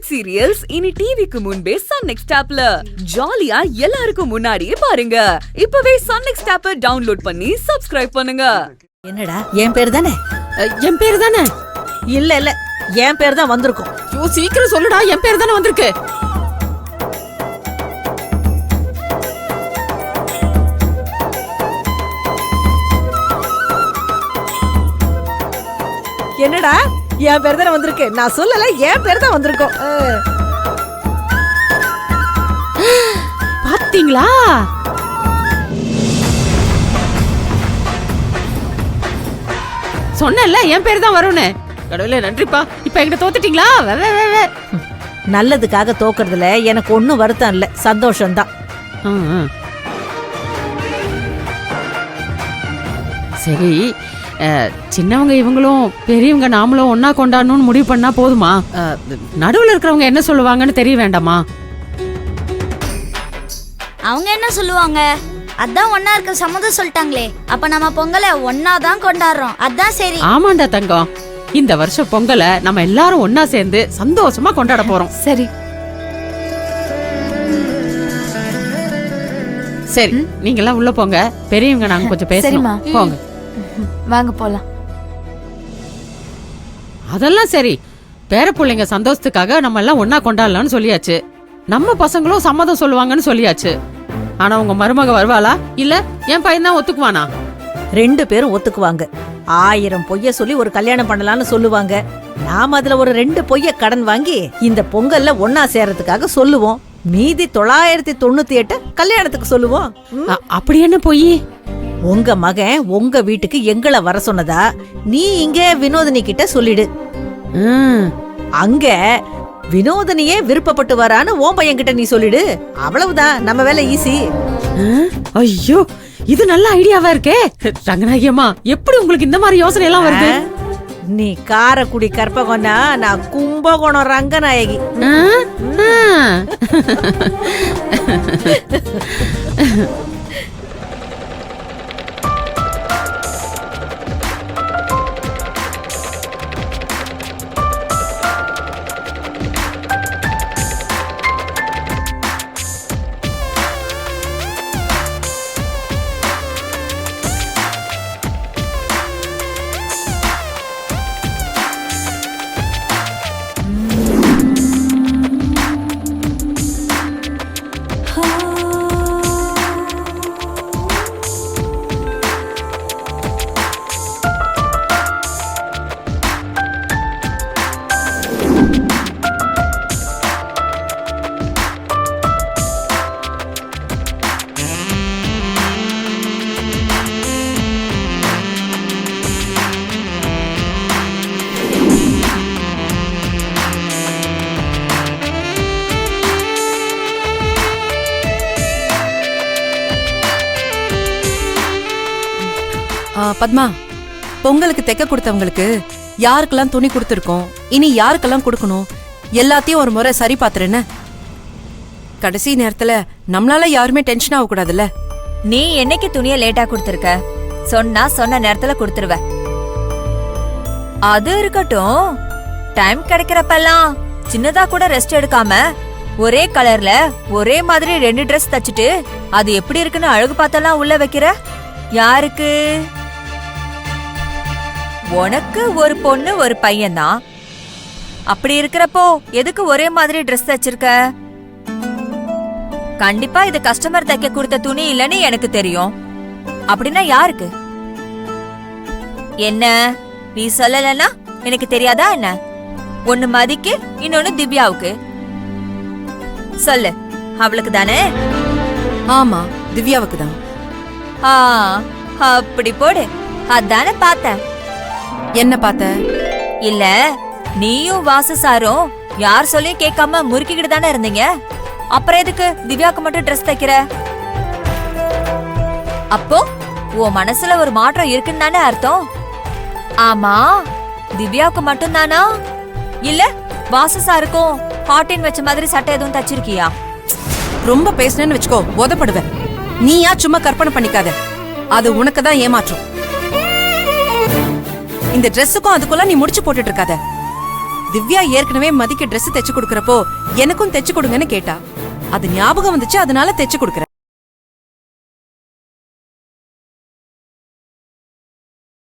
Web serials இனி டிவிக்கு முன்பே சன் நெக்ஸ்ட் ஆப்ல ஜாலியா எல்லாருக்கும் முன்னாடியே பாருங்க. இப்பவே சன் நெக்ஸ்ட் ஆப்பை டவுன்லோட் பண்ணி சப்ஸ்கிரைப் பண்ணுங்க. என்னடா என் பேர் தானே? என் பேர் தானே? இல்ல இல்ல, என் பேர் தான் வந்திருக்கும். சீக்கிரம் சொல்லுடா, என் பேர் தானே வந்திருக்கு. என்னடா என் பேர் தானே வந்திருக்கு? நான் சொல்லல, என் பேர் தான் வந்திருக்கும். பாத்தீங்களா? சொன்னல என் பேர் தான் வரும்னு. கடவுளே நன்றிப்பா. இப்ப என்கிட்ட தோத்துட்டீங்களா? நல்லதுக்காக தோக்குறதுல எனக்கு ஒன்னும் வருத்தம் இல்ல, சந்தோஷம்தான். சரி, சின்னவங்க இவங்களும் பெரியவங்க நாமளும் ஒன்னா கொண்டாடணும்னு முடிவு பண்ணா போதுமா? நடுவுல இருக்கிறவங்க என்ன சொல்லுவாங்கன்னு தெரிய வேண்டாமா? அவங்க என்ன சொல்லுவாங்க? அதான் ஒன்னா இருக்க சம்மதம் சொல்லிட்டாங்களே, அப்ப நம்ம பொங்கலை ஒன்னா தான் கொண்டாடுறோம். அதான் சரி. ஆமாண்டா தங்கம், இந்த வருஷம் பொங்கலை நம்ம எல்லாரும் ஒன்னா சேர்ந்து சந்தோஷமா கொண்டாட போறோம். சரி சரி, நீங்க எல்லாம் உள்ள போங்க. பெரியவங்க நாங்க கொஞ்சம் பேசணும். போங்க, வாங்க போலாம். அதெல்லாம் சரி, பேர பிள்ளைங்க சந்தோஷத்துக்காக நம்ம எல்லாம் ஒன்னா கொண்டாடலாம்னு சொல்லியாச்சு. நம்ம பசங்களும் சம்மதம் சொல்லுவாங்கன்னு சொல்லியாச்சு. ஆனா உங்க மருமக வருவாளா இல்ல என் பையன் தான் ஒத்துக்குவானா? 2 பேரும் ஒத்துக்குவாங்க. 1000 பொய்ய சொல்லி ஒரு கல்யாணம் பண்ணலாம்னு சொல்லுவாங்க. நாம அதுல ஒரு 2 பொய்ய கடன் வாங்கி இந்த பொங்கல்ல ஒன்னா சேர்றதுக்காக சொல்லுவோம். மீதி 998 கல்யாணத்துக்கு சொல்லுவோம். அப்படி என்ன பொய்? உங்க மகன் உங்க வீட்டுக்கு எங்களை வர சொன்னதா நீ இங்க வினோதினி கிட்ட சொல்லிடு. அங்க வினோதினியே விருப்பப்பட்டு வரான்னு உன் பையன் கிட்ட நீ சொல்லிடு. அவ்வளவுதான், நம்ம வேலை ஈஸி. ஐயோ, இது நல்ல ஐடியாவா இருக்கே. ரங்கநாயகியம்மா, எப்படி உங்களுக்கு இந்த மாதிரி யோசனை எல்லாம் வருது? நீ காரக்குடி கற்பகம்னா, நான் கும்பகோணம் ரங்கநாயகி. பத்மா, பொங்கலுக்கு தைக்க கொடுத்தவங்களுக்கு யாருக்கெல்லாம் துணி கொடுத்துருக்கோம், இனி யாருக்கெல்லாம் கொடுக்கணும், எல்லாத்தையும் ஒரு முறை சரி பாத்துறேன்னு. கடைசி நேரத்துல நம்மளால யாருமே டென்ஷன் ஆக கூடாதுல்ல. நீ என்னைக்கு துணியை லேட்டா கொடுத்திருக்க? சொன்னா சொன்ன நேரத்துல கொடுத்துருவ. அது இருக்கட்டும், டைம் கிடைக்கிறப்பெல்லாம் சின்னதா கூட ரெஸ்ட் எடுக்காம ஒரே கலர்ல ஒரே மாதிரி 2 ட்ரெஸ் தச்சுட்டு அது எப்படி இருக்குன்னு அழகு பார்த்தெல்லாம் உள்ள வைக்கிற. யாருக்கு? உனக்கு ஒரு பொண்ணு ஒரு பையன் தான். அப்படி இருக்கிறப்போ எதுக்கு ஒரே மாதிரி ட்ரெஸ் தச்சிருக்க? கண்டிப்பா இது கஸ்டமர் தைக்க கொடுத்த துணி இல்லன்னு எனக்கு தெரியும். அப்படின்னா யாருக்கு? என்ன நீ சொல்லலன்னா எனக்கு தெரியாதா என்ன? ஒன்னு மதிக்கு, இன்னொன்னு திவ்யாவுக்கு. சொல்லு, அவளுக்கு தானே? ஆமா, திவ்யாவுக்கு தான். அப்படி போடு. அதானே பார்த்தேன். என்ன பார்த்த? இல்ல, நீயும் வாசு சாரும் யார் சொல்லியும் கேட்காம முறுக்கிக்கிட்டு தானே இருந்தீங்க. அப்புறம் எதுக்கு திவ்யாக்கு மட்டும் ட்ரெஸ் தைக்கிற? அப்போ உன் மனசுல ஒரு மாற்றம் இருக்குன்னு தானே அர்த்தம். ஆமா, திவ்யாவுக்கு மட்டும் தானா இல்ல வாசு சாருக்கும் ஹாட்டின் வச்ச மாதிரி சட்டை எதுவும் தச்சிருக்கியா? ரொம்ப பேசுனேன்னு வச்சுக்கோ, உதப்படுவேன். நீயா சும்மா கற்பனை பண்ணிக்காத, அது உனக்கு தான் ஏமாற்றும். இந்த ட்ரெஸ்ஸுக்கும் அதுக்குள்ள நீ முடிச்சு போட்டுட்டு இருக்காத. திவ்யா ஏற்கனவே மதிக்கு Dress தைச்சு கொடுக்கறப்போ எனக்கும் தைச்சு கொடுங்கன்னு கேட்டா. அது ஞாபகம் வந்துச்சு, அதனால தைச்சு கொடுக்கறேன்.